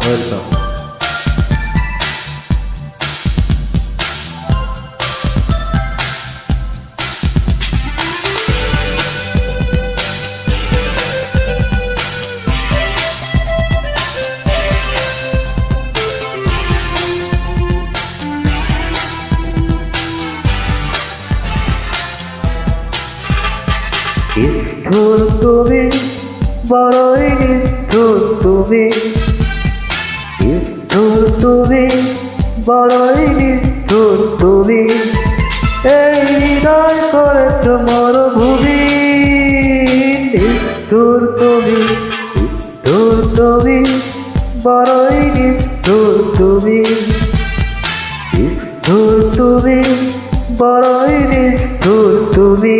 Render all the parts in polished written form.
Welcome. নিষ্ঠুর তুমি, বড়ই নিষ্ঠুর তুমি, নিষ্ঠুর তুমি, বড়ই নিষ্ঠুর তুমি, এই হৃদয় করেছ মরভূমি। নিষ্ঠুর তুমি, নিষ্ঠুর তুমি, বড়ই নিষ্ঠুর তুমি, নিষ্ঠুর তুমি, বড়ই নিষ্ঠুর তুমি।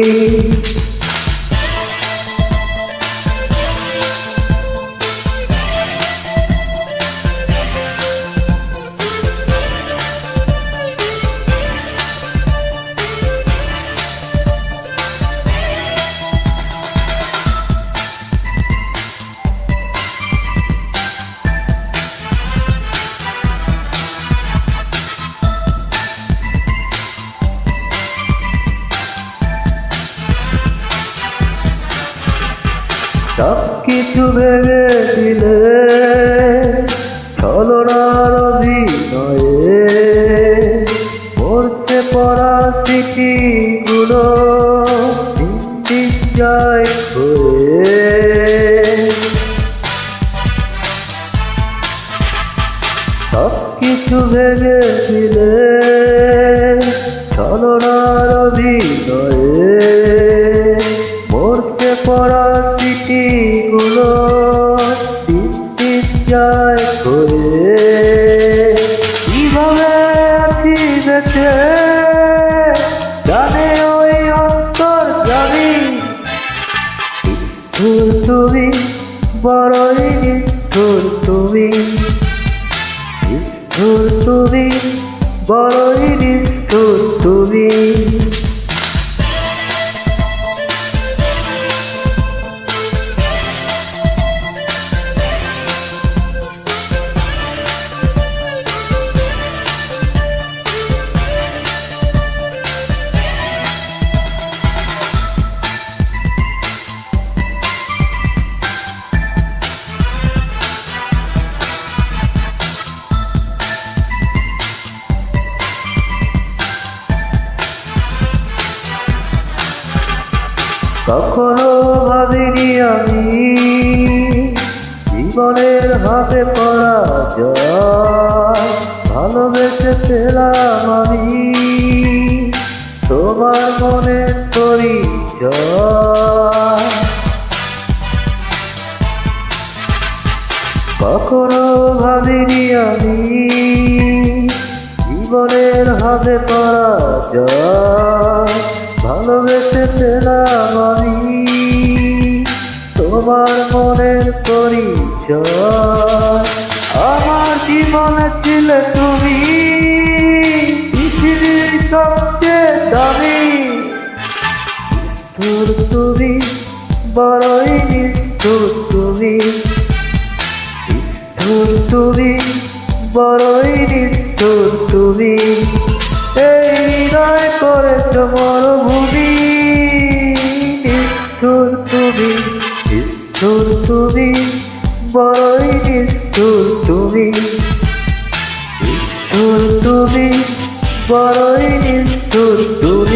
সব কিছু ভেঙে দিলে ছলনার অভিনয়ে, পড়ছে পড়া স্মৃতিগুলো দিন যায় হয়ে। সব কিছু ভেঙে দিলে ছলনার অভিনয়ে, পড়ছে পড়া স্মৃতিগুলো দিন যায় করে। কিভাবে আছি বেঁচে জানে ওই অন্তর জানি। নিষ্ঠুর তুমি, বড়ই নিষ্ঠুর তুমি, নিষ্ঠুর তুমি, বড়ই নিষ্ঠুর তুমি। কখনো ভাবিনি আমি জীবনের হাতে পরাজয়, ভালোবেসে পেলাম আমি তোমার মনের পরিচয়। কখনো ভাবিনি আমি জীবনের হাতে পরাজয়, ভালোবেসে পেলাম আমি তোমার মনের পরিচয়। আমার জীবনে ছিলে তুমি, পৃথিবীর সবচেয়ে দামি। নিষ্ঠুর তুমি, বড়ই নিষ্ঠুর তুমি, নিষ্ঠুর তুমি, বড়ই নিষ্ঠুর তুমি, এই হৃদয় করেছ মরভূমি। নিষ্ঠুর তুমি, নিষ্ঠুর তুমি, বড়ই নিষ্ঠুর তুমি, নিষ্ঠুর তুমি, বড়ই নিষ্ঠুর তুমি।